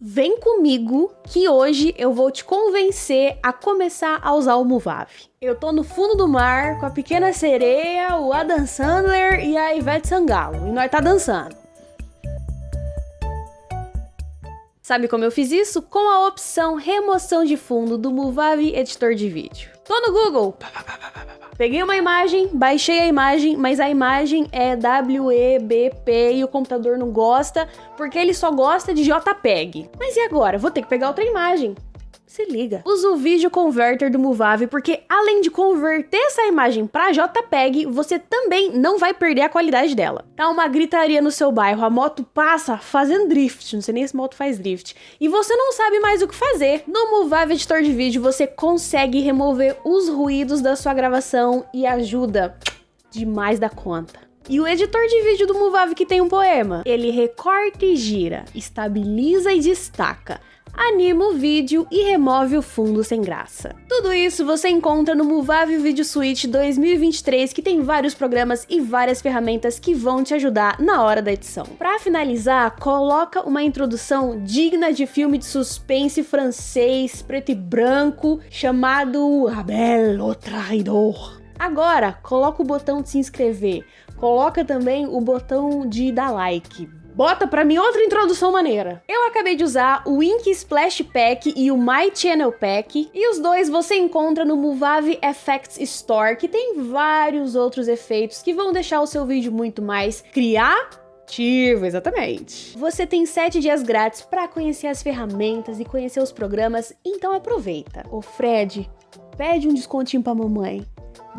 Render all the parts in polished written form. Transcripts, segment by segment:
Vem comigo que hoje eu vou te convencer a começar a usar o Movavi. Eu tô no fundo do mar com a Pequena Sereia, o Adam Sandler e a Ivete Sangalo. E nós tá dançando. Sabe como eu fiz isso? Com a opção remoção de fundo do Movavi Editor de Vídeo. Tô no Google. Peguei uma imagem, baixei a imagem, mas a imagem é WEBP e o computador não gosta, porque ele só gosta de JPEG. Mas e agora? Vou ter que pegar outra imagem. Se liga. Usa o Video Converter do Movavi, porque além de converter essa imagem pra JPEG, você também não vai perder a qualidade dela. Tá uma gritaria no seu bairro, a moto passa fazendo drift, não sei nem se moto faz drift, e você não sabe mais o que fazer. No Movavi Editor de Vídeo, você consegue remover os ruídos da sua gravação e ajuda demais da conta. E o editor de vídeo do Movavi que tem um poema. Ele recorta e gira, estabiliza e destaca, anima o vídeo e remove o fundo sem graça. Tudo isso você encontra no Movavi Video Suite 2023, que tem vários programas e várias ferramentas que vão te ajudar na hora da edição. Para finalizar, coloca uma introdução digna de filme de suspense francês, preto e branco, chamado Abel, o Traidor. Agora, coloca o botão de se inscrever, coloca também o botão de dar like. Bota pra mim outra introdução maneira. Eu acabei de usar o Ink Splash Pack e o My Channel Pack, e os dois você encontra no Movavi Effects Store, que tem vários outros efeitos que vão deixar o seu vídeo muito mais criativo, exatamente. Você tem 7 dias grátis para conhecer as ferramentas e conhecer os programas, então aproveita. Ô Fred, pede um descontinho pra mamãe.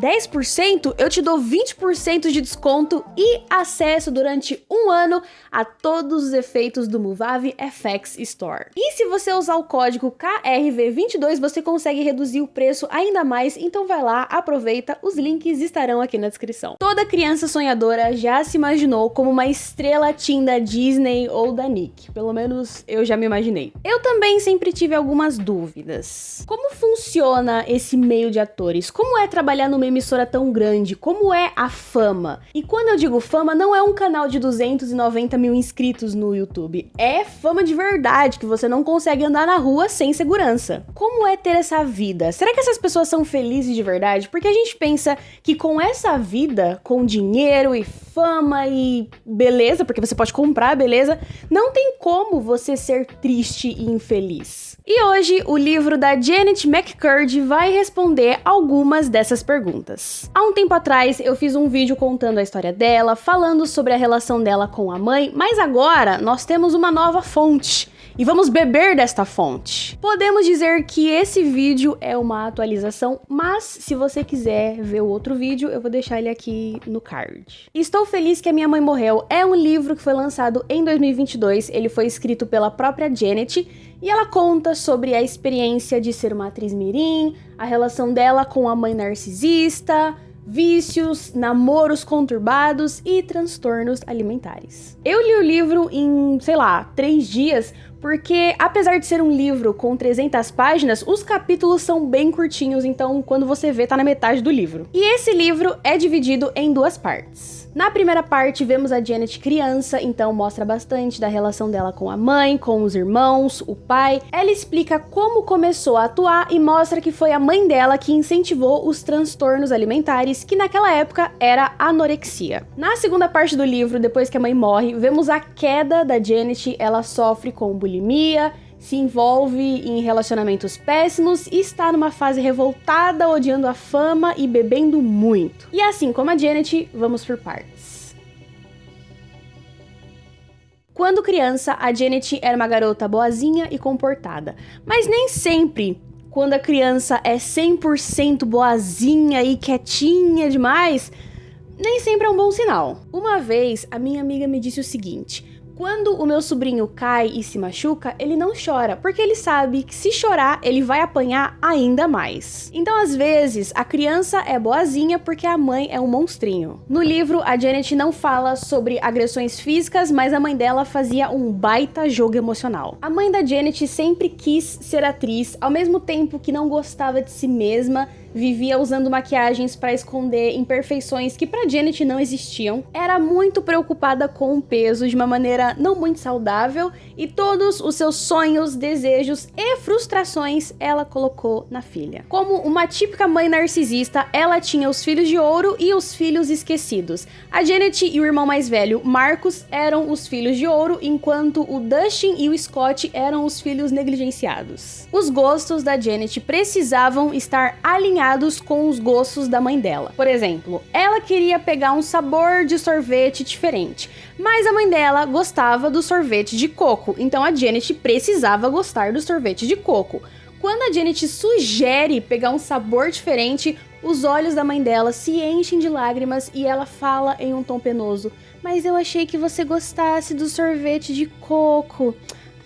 10%, eu te dou 20% de desconto e acesso durante um ano a todos os efeitos do Movavi FX Store. E se você usar o código KRV22, você consegue reduzir o preço ainda mais, então vai lá, aproveita, os links estarão aqui na descrição. Toda criança sonhadora já se imaginou como uma estrela teen da Disney ou da Nick, pelo menos eu já me imaginei. Eu também sempre tive algumas dúvidas. Como funciona esse meio de atores? Como é trabalhar numa emissora tão grande? Como é a fama? E quando eu digo fama, não é um canal de 290 mil inscritos no YouTube. É fama de verdade, que você não consegue andar na rua sem segurança. Como é ter essa vida? Será que essas pessoas são felizes de verdade? Porque a gente pensa que com essa vida, com dinheiro e fama e beleza, porque você pode comprar beleza, não tem como você ser triste e infeliz. E hoje, o livro da Janet McCurdy vai responder algumas dessas perguntas. Há um tempo atrás, eu fiz um vídeo contando a história dela, falando sobre a relação dela com a mãe, mas agora nós temos uma nova fonte. E vamos beber desta fonte. Podemos dizer que esse vídeo é uma atualização, mas se você quiser ver o outro vídeo, eu vou deixar ele aqui no card. Estou feliz que a minha mãe morreu é um livro que foi lançado em 2022, ele foi escrito pela própria Janet, e ela conta sobre a experiência de ser uma atriz mirim, a relação dela com a mãe narcisista, vícios, namoros conturbados e transtornos alimentares. Eu li o livro em, 3 dias, porque apesar de ser um livro com 300 páginas, os capítulos são bem curtinhos, então quando você vê, tá na metade do livro. E esse livro é dividido em 2 partes. Na primeira parte, vemos a Janet criança, então mostra bastante da relação dela com a mãe, com os irmãos, o pai. Ela explica como começou a atuar e mostra que foi a mãe dela que incentivou os transtornos alimentares, que naquela época era anorexia. Na segunda parte do livro, depois que a mãe morre, vemos a queda da Janet, ela sofre com bulimia, se envolve em relacionamentos péssimos e está numa fase revoltada, odiando a fama e bebendo muito. E assim como a Janet, vamos por partes. Quando criança, a Janet era uma garota boazinha e comportada, mas nem sempre, quando a criança é 100% boazinha e quietinha demais, nem sempre é um bom sinal. Uma vez, a minha amiga me disse o seguinte: quando o meu sobrinho cai e se machuca, ele não chora, porque ele sabe que se chorar, ele vai apanhar ainda mais. Então, às vezes, a criança é boazinha porque a mãe é um monstrinho. No livro, a Janet não fala sobre agressões físicas, mas a mãe dela fazia um baita jogo emocional. A mãe da Janet sempre quis ser atriz, ao mesmo tempo que não gostava de si mesma, vivia usando maquiagens para esconder imperfeições que pra Janet não existiam, era muito preocupada com o peso de uma maneira não muito saudável e todos os seus sonhos, desejos e frustrações ela colocou na filha. Como uma típica mãe narcisista, ela tinha os filhos de ouro e os filhos esquecidos. A Janet e o irmão mais velho, Marcus, eram os filhos de ouro, enquanto o Dustin e o Scott eram os filhos negligenciados. Os gostos da Janet precisavam estar alinhados com os gostos da mãe dela. Por exemplo, ela queria pegar um sabor de sorvete diferente, mas a mãe dela gostava do sorvete de coco, então a Janet precisava gostar do sorvete de coco. Quando a Janet sugere pegar um sabor diferente, os olhos da mãe dela se enchem de lágrimas e ela fala em um tom penoso: "Mas eu achei que você gostasse do sorvete de coco.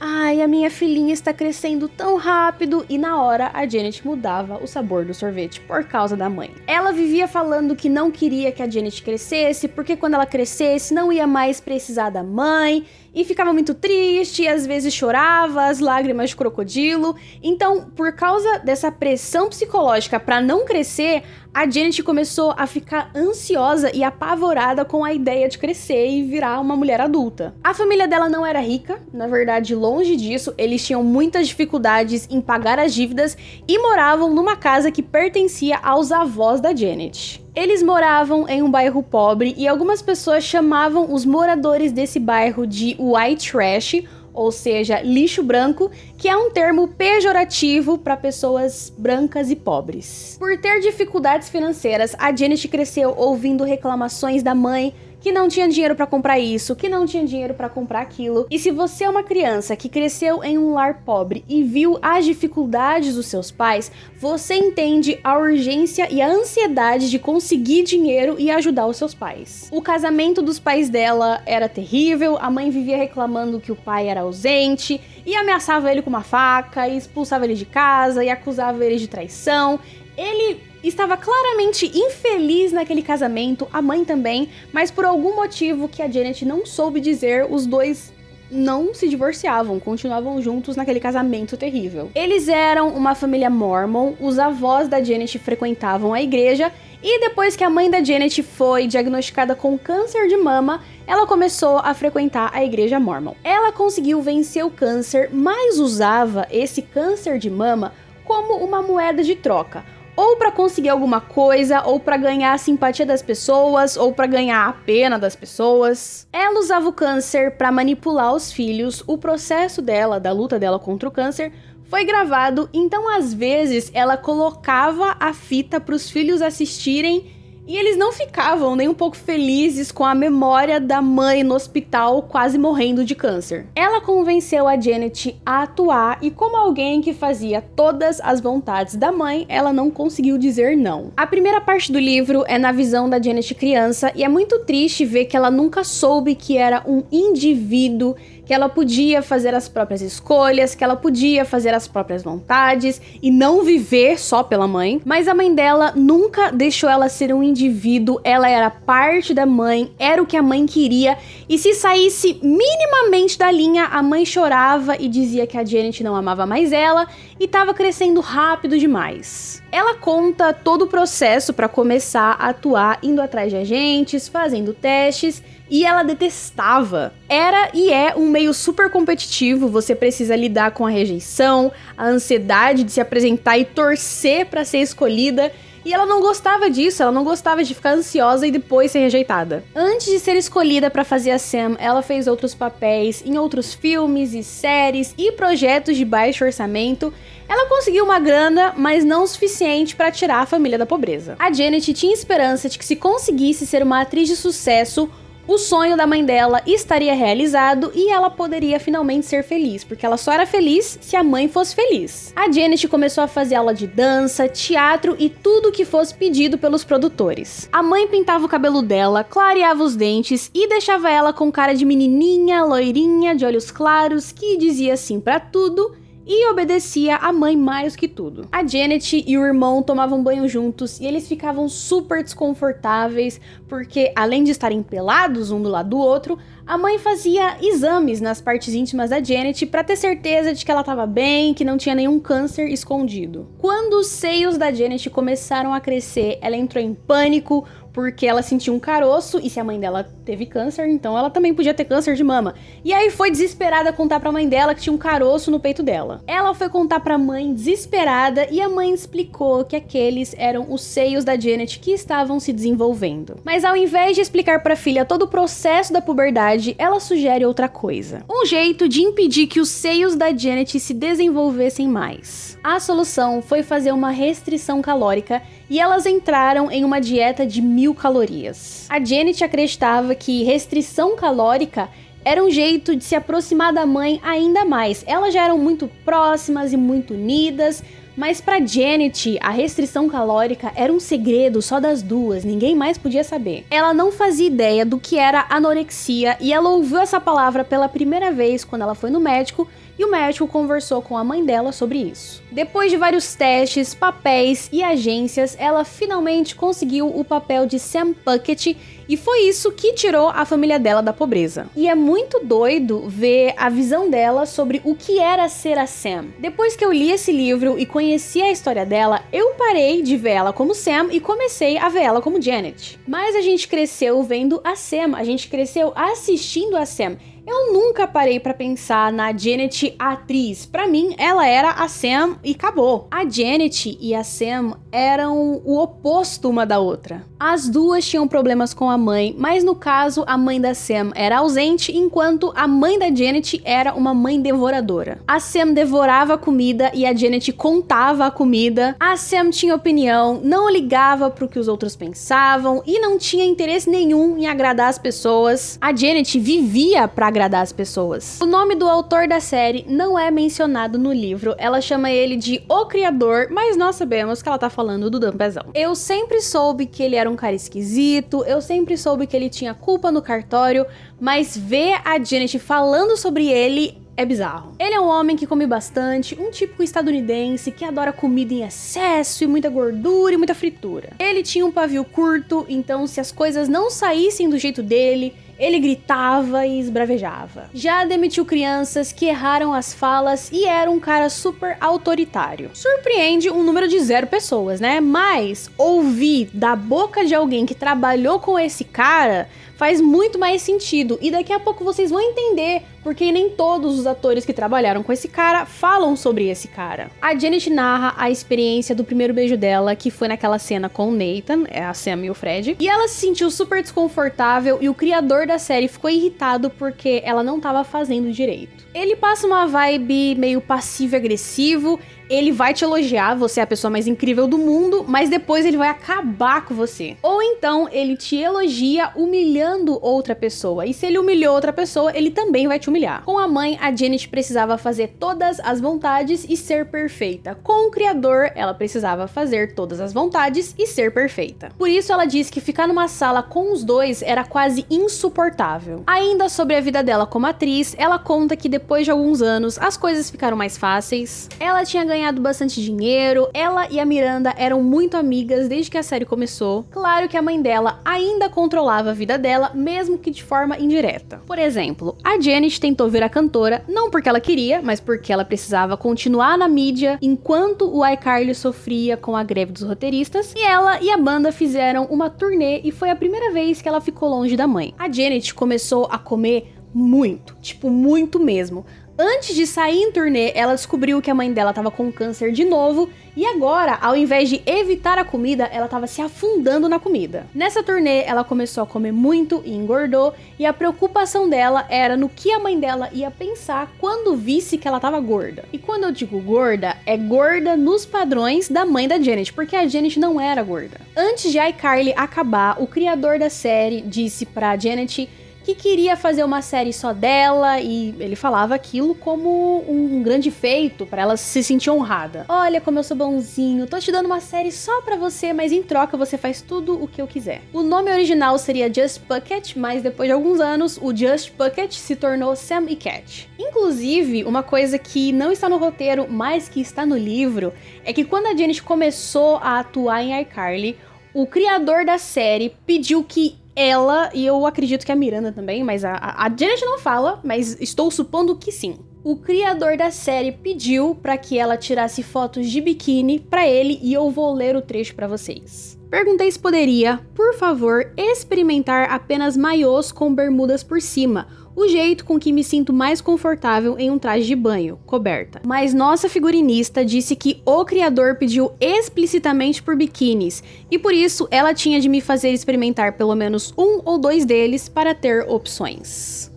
Ai, a minha filhinha está crescendo tão rápido." E na hora, a Janet mudava o sabor do sorvete por causa da mãe. Ela vivia falando que não queria que a Janet crescesse, porque quando ela crescesse não ia mais precisar da mãe, e ficava muito triste, e às vezes chorava, as lágrimas de crocodilo. Então, por causa dessa pressão psicológica para não crescer, a Janet começou a ficar ansiosa e apavorada com a ideia de crescer e virar uma mulher adulta. A família dela não era rica, na verdade, longe disso, eles tinham muitas dificuldades em pagar as dívidas e moravam numa casa que pertencia aos avós da Janet. Eles moravam em um bairro pobre e algumas pessoas chamavam os moradores desse bairro de white trash, ou seja, lixo branco, que é um termo pejorativo para pessoas brancas e pobres. Por ter dificuldades financeiras, a Janet cresceu ouvindo reclamações da mãe que não tinha dinheiro para comprar isso, que não tinha dinheiro para comprar aquilo. E se você é uma criança que cresceu em um lar pobre e viu as dificuldades dos seus pais, você entende a urgência e a ansiedade de conseguir dinheiro e ajudar os seus pais. O casamento dos pais dela era terrível, a mãe vivia reclamando que o pai era ausente e ameaçava ele com uma faca, e expulsava ele de casa e acusava ele de traição. Ele estava claramente infeliz naquele casamento, a mãe também, mas por algum motivo que a Janet não soube dizer, os dois não se divorciavam, continuavam juntos naquele casamento terrível. Eles eram uma família mormon, os avós da Janet frequentavam a igreja, e depois que a mãe da Janet foi diagnosticada com câncer de mama, ela começou a frequentar a igreja mormon. Ela conseguiu vencer o câncer, mas usava esse câncer de mama como uma moeda de troca, ou para conseguir alguma coisa, ou para ganhar a simpatia das pessoas, ou para ganhar a pena das pessoas. Ela usava o câncer para manipular os filhos. O processo dela, da luta dela contra o câncer, foi gravado, então às vezes ela colocava a fita para os filhos assistirem e eles não ficavam nem um pouco felizes com a memória da mãe no hospital quase morrendo de câncer. Ela convenceu a Janet a atuar e, como alguém que fazia todas as vontades da mãe, ela não conseguiu dizer não. A primeira parte do livro é na visão da Janet criança e é muito triste ver que ela nunca soube que era um indivíduo, que ela podia fazer as próprias escolhas, que ela podia fazer as próprias vontades e não viver só pela mãe. Mas a mãe dela nunca deixou ela ser um indivíduo, ela era parte da mãe, era o que a mãe queria, e se saísse minimamente da linha, a mãe chorava e dizia que a Janet não amava mais ela e estava crescendo rápido demais. Ela conta todo o processo para começar a atuar, indo atrás de agentes, fazendo testes, e ela detestava. Era e é um meio super competitivo, você precisa lidar com a rejeição, a ansiedade de se apresentar e torcer para ser escolhida. E ela não gostava disso, ela não gostava de ficar ansiosa e depois ser rejeitada. Antes de ser escolhida para fazer a Sam, ela fez outros papéis em outros filmes e séries e projetos de baixo orçamento. Ela conseguiu uma grana, mas não o suficiente para tirar a família da pobreza. A Janet tinha esperança de que, se conseguisse ser uma atriz de sucesso, o sonho da mãe dela estaria realizado e ela poderia finalmente ser feliz, porque ela só era feliz se a mãe fosse feliz. A Janet começou a fazer aula de dança, teatro e tudo que fosse pedido pelos produtores. A mãe pintava o cabelo dela, clareava os dentes e deixava ela com cara de menininha, loirinha, de olhos claros, que dizia sim pra tudo e obedecia a mãe mais que tudo. A Janet e o irmão tomavam banho juntos e eles ficavam super desconfortáveis porque, além de estarem pelados um do lado do outro, a mãe fazia exames nas partes íntimas da Janet para ter certeza de que ela estava bem, que não tinha nenhum câncer escondido. Quando os seios da Janet começaram a crescer, ela entrou em pânico, porque ela sentiu um caroço, e se a mãe dela teve câncer, então ela também podia ter câncer de mama. E aí foi desesperada contar pra mãe dela que tinha um caroço no peito dela. Ela foi contar pra mãe desesperada, e a mãe explicou que aqueles eram os seios da Janet que estavam se desenvolvendo. Mas ao invés de explicar pra filha todo o processo da puberdade, ela sugere outra coisa. Um jeito de impedir que os seios da Janet se desenvolvessem mais. A solução foi fazer uma restrição calórica e elas entraram em uma dieta de 1000 calorias. A Janet acreditava que restrição calórica era um jeito de se aproximar da mãe ainda mais. Elas já eram muito próximas e muito unidas, mas pra Janet, a restrição calórica era um segredo só das duas, ninguém mais podia saber. Ela não fazia ideia do que era anorexia e ela ouviu essa palavra pela primeira vez quando ela foi no médico, e o médico conversou com a mãe dela sobre isso. Depois de vários testes, papéis e agências, ela finalmente conseguiu o papel de Sam Puckett, e foi isso que tirou a família dela da pobreza. E é muito doido ver a visão dela sobre o que era ser a Sam. Depois que eu li esse livro e conheci a história dela, eu parei de ver ela como Sam e comecei a ver ela como Janet. Mas a gente cresceu vendo a Sam, a gente cresceu assistindo a Sam. Eu nunca parei pra pensar na Janet atriz. Pra mim, ela era a Sam e acabou. A Janet e a Sam eram o oposto uma da outra. As duas tinham problemas com a mãe, mas no caso, a mãe da Sam era ausente, enquanto a mãe da Janet era uma mãe devoradora. A Sam devorava a comida e a Janet contava a comida. A Sam tinha opinião, não ligava pro que os outros pensavam e não tinha interesse nenhum em agradar as pessoas. A Janet vivia pra agradar as pessoas. O nome do autor da série não é mencionado no livro, ela chama ele de O Criador, mas nós sabemos que ela tá falando do Dan Pezão. Eu sempre soube que ele era um cara esquisito, eu sempre soube que ele tinha culpa no cartório, mas ver a Janet falando sobre ele é bizarro. Ele é um homem que come bastante, um típico estadunidense que adora comida em excesso e muita gordura e muita fritura. Ele tinha um pavio curto, então se as coisas não saíssem do jeito dele, ele gritava e esbravejava. Já demitiu crianças que erraram as falas e era um cara super autoritário. Surpreende um número de 0 pessoas, né? Mas ouvir da boca de alguém que trabalhou com esse cara faz muito mais sentido. E daqui a pouco vocês vão entender porque nem todos os atores que trabalharam com esse cara falam sobre esse cara. A Janet narra a experiência do primeiro beijo dela, que foi naquela cena com o Nathan, a Sam e o Fred, e ela se sentiu super desconfortável e o criador da série ficou irritado porque ela não tava fazendo direito. Ele passa uma vibe meio passivo-agressivo, ele vai te elogiar, você é a pessoa mais incrível do mundo, mas depois ele vai acabar com você. Ou então ele te elogia humilhando outra pessoa, e se ele humilhou outra pessoa, ele também vai te humilhar. Com a mãe, a Janet precisava fazer todas as vontades e ser perfeita. Com o criador, ela precisava fazer todas as vontades e ser perfeita. Por isso ela diz que ficar numa sala com os dois era quase insuportável. Ainda sobre a vida dela como atriz, ela conta que depois de alguns anos, as coisas ficaram mais fáceis. Ela tinha ganhado bastante dinheiro, ela e a Miranda eram muito amigas desde que a série começou. Claro que a mãe dela ainda controlava a vida dela, mesmo que de forma indireta. Por exemplo, a Janet tentou virar cantora, não porque ela queria, mas porque ela precisava continuar na mídia enquanto o iCarly sofria com a greve dos roteiristas, e ela e a banda fizeram uma turnê e foi a primeira vez que ela ficou longe da mãe. A Janet começou a comer muito, tipo muito mesmo. Antes de sair em turnê, ela descobriu que a mãe dela tava com câncer de novo e agora, ao invés de evitar a comida, ela tava se afundando na comida. Nessa turnê, ela começou a comer muito e engordou, e a preocupação dela era no que a mãe dela ia pensar quando visse que ela tava gorda. E quando eu digo gorda, é gorda nos padrões da mãe da Janet, porque a Janet não era gorda. Antes de iCarly acabar, o criador da série disse pra Janet que queria fazer uma série só dela e ele falava aquilo como um grande feito pra ela se sentir honrada. Olha como eu sou bonzinho, tô te dando uma série só pra você, mas em troca você faz tudo o que eu quiser. O nome original seria Just Puckett, mas depois de alguns anos, o Just Puckett se tornou Sam e Cat. Inclusive, uma coisa que não está no roteiro, mas que está no livro, é que quando a Janet começou a atuar em iCarly, o criador da série pediu que ela, e eu acredito que a Miranda também, mas a Janet não fala, mas estou supondo que sim. O criador da série pediu para que ela tirasse fotos de biquíni para ele e eu vou ler o trecho para vocês. Perguntei se poderia, por favor, experimentar apenas maiôs com bermudas por cima, o jeito com que me sinto mais confortável em um traje de banho, coberta. Mas nossa figurinista disse que o criador pediu explicitamente por biquínis, e por isso ela tinha de me fazer experimentar pelo menos um ou dois deles para ter opções.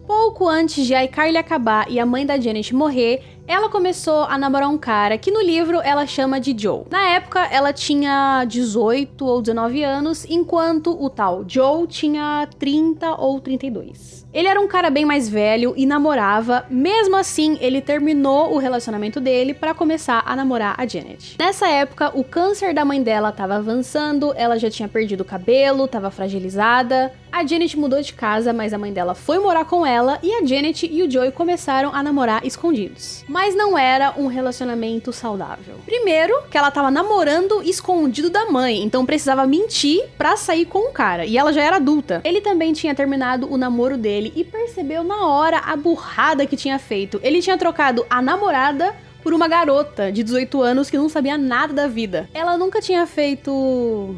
Pouco antes de iCarly acabar e a mãe da Janet morrer, ela começou a namorar um cara que no livro ela chama de Joe. Na época, ela tinha 18 ou 19 anos, enquanto o tal Joe tinha 30 ou 32. Ele era um cara bem mais velho e namorava, mesmo assim, ele terminou o relacionamento dele para começar a namorar a Janet. Nessa época, o câncer da mãe dela estava avançando, ela já tinha perdido o cabelo, estava fragilizada. A Janet mudou de casa, mas a mãe dela foi morar com ela e a Janet e o Joey começaram a namorar escondidos. Mas não era um relacionamento saudável. Primeiro, que ela tava namorando escondido da mãe, então precisava mentir pra sair com o cara, e ela já era adulta. Ele também tinha terminado o namoro dele e percebeu na hora a burrada que tinha feito. Ele tinha trocado a namorada por uma garota de 18 anos que não sabia nada da vida. Ela nunca tinha feito...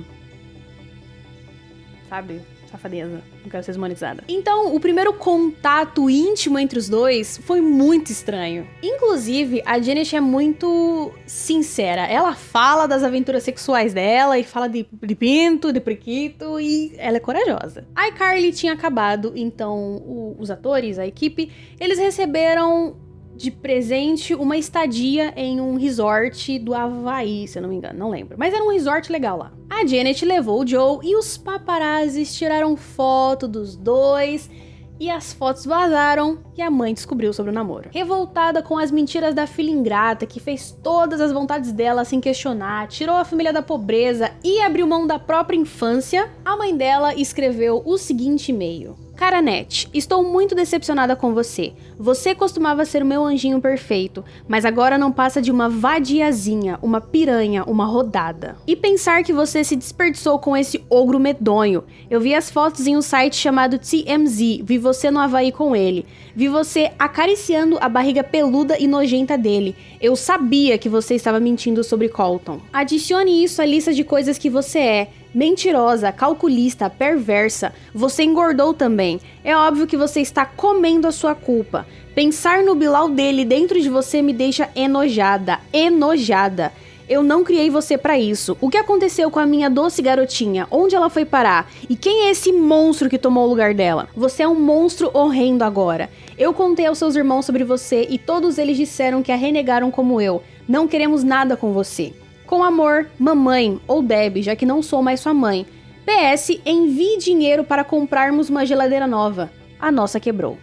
sabe? Safadeza, não quero ser desmonetizada. Então, o primeiro contato íntimo entre os dois foi muito estranho. Inclusive, a Janet é muito sincera. Ela fala das aventuras sexuais dela e fala de pinto, de priquito, e ela é corajosa. A iCarly tinha acabado, então os atores, a equipe, eles receberam de presente uma estadia em um resort do Havaí, se eu não me engano, não lembro. Mas era um resort legal lá. A Janet levou o Joe e os paparazzis tiraram foto dos dois e as fotos vazaram e a mãe descobriu sobre o namoro. Revoltada com as mentiras da filha ingrata, que fez todas as vontades dela sem questionar, tirou a família da pobreza e abriu mão da própria infância, a mãe dela escreveu o seguinte e-mail. Cara Net, estou muito decepcionada com você. Você costumava ser o meu anjinho perfeito, mas agora não passa de uma vadiazinha, uma piranha, uma rodada. E pensar que você se desperdiçou com esse ogro medonho. Eu vi as fotos em um site chamado TMZ, vi você no Havaí com ele. Vi você acariciando a barriga peluda e nojenta dele. Eu sabia que você estava mentindo sobre Colton. Adicione isso à lista de coisas que você é. Mentirosa, calculista, perversa. Você engordou também. É óbvio que você está comendo a sua culpa. Pensar no Bilal dele dentro de você me deixa enojada. Enojada. Eu não criei você pra isso. O que aconteceu com a minha doce garotinha? Onde ela foi parar? E quem é esse monstro que tomou o lugar dela? Você é um monstro horrendo agora. Eu contei aos seus irmãos sobre você e todos eles disseram que a renegaram como eu. Não queremos nada com você. Com amor, mamãe ou Deb, já que não sou mais sua mãe. PS, envie dinheiro para comprarmos uma geladeira nova. A nossa quebrou.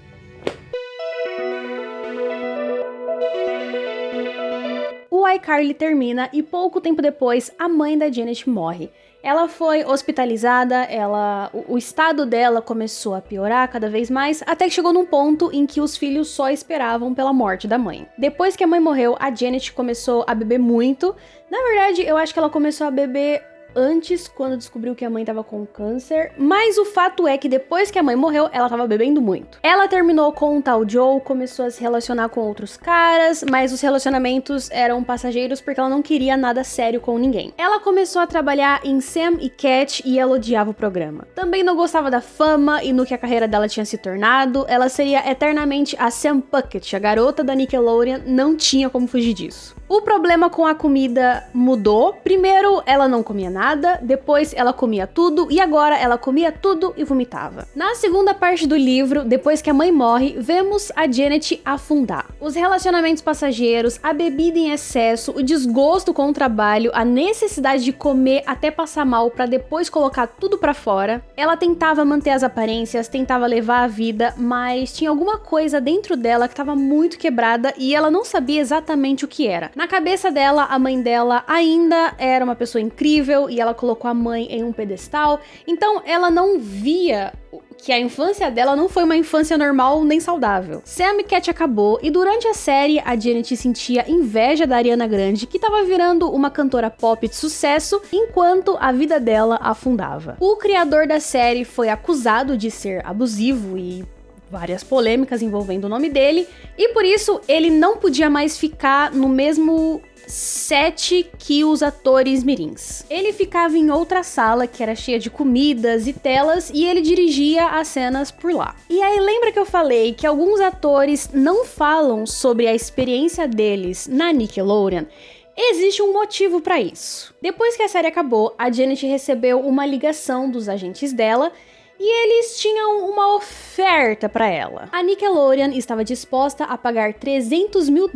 O iCarly termina e pouco tempo depois a mãe da Janet morre. Ela foi hospitalizada, o estado dela começou a piorar cada vez mais, até que chegou num ponto em que os filhos só esperavam pela morte da mãe. Depois que a mãe morreu, a Janet começou a beber muito. Na verdade, eu acho que ela começou a beber antes, quando descobriu que a mãe tava com câncer, mas o fato é que depois que a mãe morreu, ela tava bebendo muito. Ela terminou com o tal Joe, começou a se relacionar com outros caras, mas os relacionamentos eram passageiros porque ela não queria nada sério com ninguém. Ela começou a trabalhar em Sam e Cat e ela odiava o programa. Também não gostava da fama e no que a carreira dela tinha se tornado, ela seria eternamente a Sam Puckett, a garota da Nickelodeon, não tinha como fugir disso. O problema com a comida mudou. Primeiro, ela não comia nada, depois ela comia tudo e agora ela comia tudo e vomitava. Na segunda parte do livro, depois que a mãe morre, vemos a Janet afundar. Os relacionamentos passageiros, a bebida em excesso, o desgosto com o trabalho, a necessidade de comer até passar mal pra depois colocar tudo pra fora. Ela tentava manter as aparências, tentava levar a vida, mas tinha alguma coisa dentro dela que tava muito quebrada e ela não sabia exatamente o que era. Na cabeça dela, a mãe dela ainda era uma pessoa incrível e ela colocou a mãe em um pedestal, então ela não via que a infância dela não foi uma infância normal nem saudável. Sam Cat acabou e durante a série a Janet sentia inveja da Ariana Grande, que estava virando uma cantora pop de sucesso, enquanto a vida dela afundava. O criador da série foi acusado de ser abusivo e várias polêmicas envolvendo o nome dele, e por isso ele não podia mais ficar no mesmo set que os atores mirins. Ele ficava em outra sala que era cheia de comidas e telas e ele dirigia as cenas por lá. E aí lembra que eu falei que alguns atores não falam sobre a experiência deles na Nickelodeon? Existe um motivo pra isso. Depois que a série acabou, a Janet recebeu uma ligação dos agentes dela e eles tinham uma oferta pra ela. A Nickelodeon estava disposta a pagar $300 mil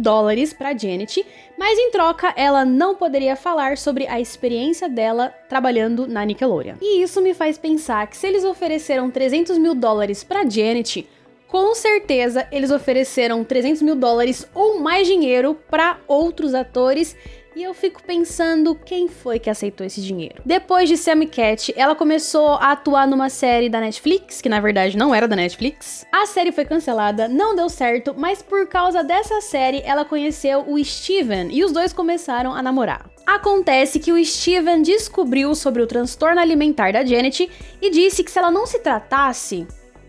pra Janet, mas em troca ela não poderia falar sobre a experiência dela trabalhando na Nickelodeon. E isso me faz pensar que se eles ofereceram $300 mil pra Janet, com certeza eles ofereceram $300 mil ou mais dinheiro para outros atores. E eu fico pensando quem foi que aceitou esse dinheiro. Depois de Sam Cat, ela começou a atuar numa série da Netflix, que na verdade não era da Netflix. A série foi cancelada, não deu certo, mas por causa dessa série ela conheceu o Steven e os dois começaram a namorar. Acontece que o Steven descobriu sobre o transtorno alimentar da Janet e disse que se ela não se tratasse,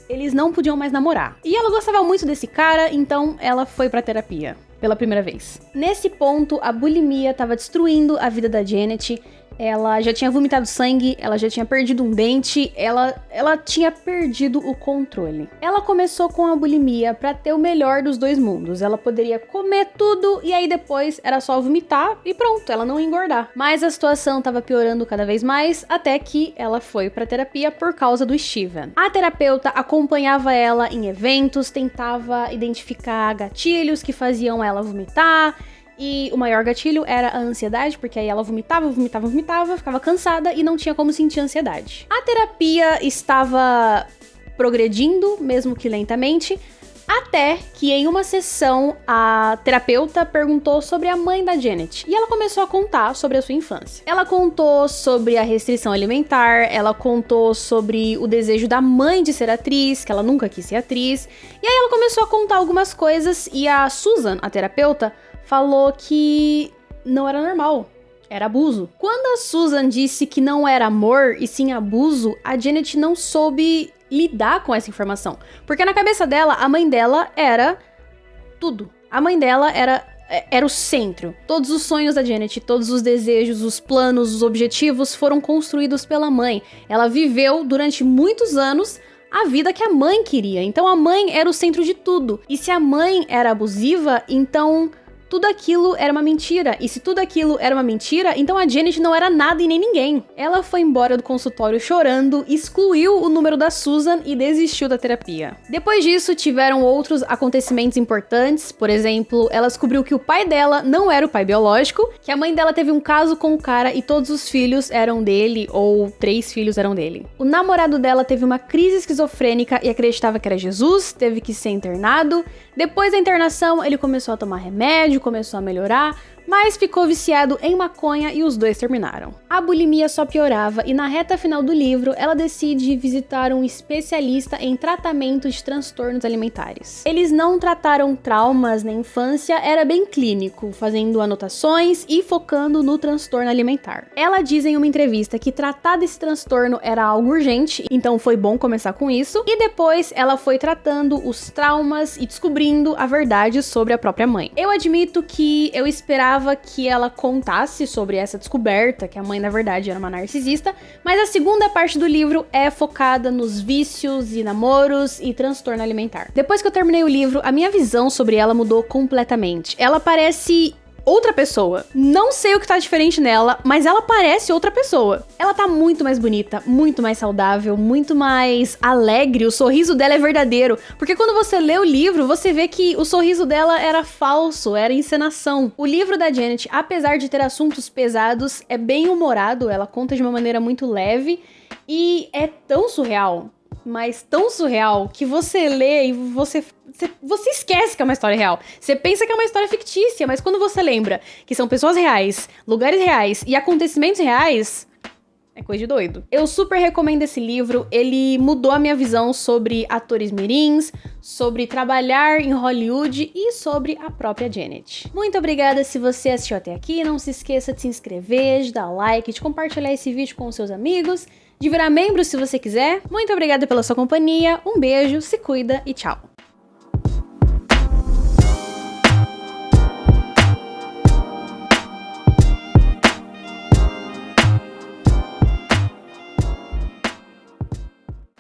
eles não podiam mais namorar. E ela gostava muito desse cara, então ela foi pra terapia pela primeira vez. Nesse ponto, a bulimia estava destruindo a vida da Janet. Ela já tinha vomitado sangue, ela já tinha perdido um dente, ela tinha perdido o controle. Ela começou com a bulimia pra ter o melhor dos dois mundos. Ela poderia comer tudo e aí depois era só vomitar e pronto, ela não ia engordar. Mas a situação tava piorando cada vez mais, até que ela foi pra terapia por causa do Steven. A terapeuta acompanhava ela em eventos, tentava identificar gatilhos que faziam ela vomitar. E o maior gatilho era a ansiedade, porque aí ela vomitava, ficava cansada e não tinha como sentir ansiedade. A terapia estava progredindo, mesmo que lentamente, até que em uma sessão a terapeuta perguntou sobre a mãe da Janet. E ela começou a contar sobre a sua infância. Ela contou sobre a restrição alimentar, ela contou sobre o desejo da mãe de ser atriz, que ela nunca quis ser atriz. E aí ela começou a contar algumas coisas e a Susan, a terapeuta, falou que não era normal, era abuso. Quando a Susan disse que não era amor e sim abuso, a Janet não soube lidar com essa informação. Porque na cabeça dela, a mãe dela era tudo. A mãe dela era o centro. Todos os sonhos da Janet, todos os desejos, os planos, os objetivos foram construídos pela mãe. Ela viveu durante muitos anos a vida que a mãe queria. Então a mãe era o centro de tudo. E se a mãe era abusiva, então tudo aquilo era uma mentira. E se tudo aquilo era uma mentira, então a Janet não era nada e nem ninguém. Ela foi embora do consultório chorando, excluiu o número da Susan e desistiu da terapia. Depois disso, tiveram outros acontecimentos importantes. Por exemplo, ela descobriu que o pai dela não era o pai biológico, que a mãe dela teve um caso com o cara e todos os filhos eram dele, ou 3 filhos eram dele. O namorado dela teve uma crise esquizofrênica e acreditava que era Jesus, teve que ser internado. Depois da internação, ele começou a tomar remédio, começou a melhorar, mas ficou viciado em maconha e os dois terminaram. A bulimia só piorava e na reta final do livro, ela decide visitar um especialista em tratamento de transtornos alimentares. Eles não trataram traumas na infância, era bem clínico, fazendo anotações e focando no transtorno alimentar. Ela diz em uma entrevista que tratar desse transtorno era algo urgente, então foi bom começar com isso, e depois ela foi tratando os traumas e descobrindo a verdade sobre a própria mãe. Eu admito que eu esperava que ela contasse sobre essa descoberta, que a mãe na verdade era uma narcisista, mas a segunda parte do livro é focada nos vícios e namoros e transtorno alimentar. Depois que eu terminei o livro, a minha visão sobre ela mudou completamente. Ela parece outra pessoa. Não sei o que tá diferente nela, mas ela parece outra pessoa. Ela tá muito mais bonita, muito mais saudável, muito mais alegre. O sorriso dela é verdadeiro. Porque quando você lê o livro, você vê que o sorriso dela era falso, era encenação. O livro da Janet, apesar de ter assuntos pesados, é bem humorado, ela conta de uma maneira muito leve e é tão surreal, mas tão surreal, que você lê e você esquece que é uma história real. Você pensa que é uma história fictícia, mas quando você lembra que são pessoas reais, lugares reais e acontecimentos reais, é coisa de doido. Eu super recomendo esse livro, ele mudou a minha visão sobre atores mirins, sobre trabalhar em Hollywood e sobre a própria Janet. Muito obrigada se você assistiu até aqui, não se esqueça de se inscrever, de dar like, de compartilhar esse vídeo com os seus amigos, de virar membro se você quiser. Muito obrigada pela sua companhia, um beijo, se cuida e tchau!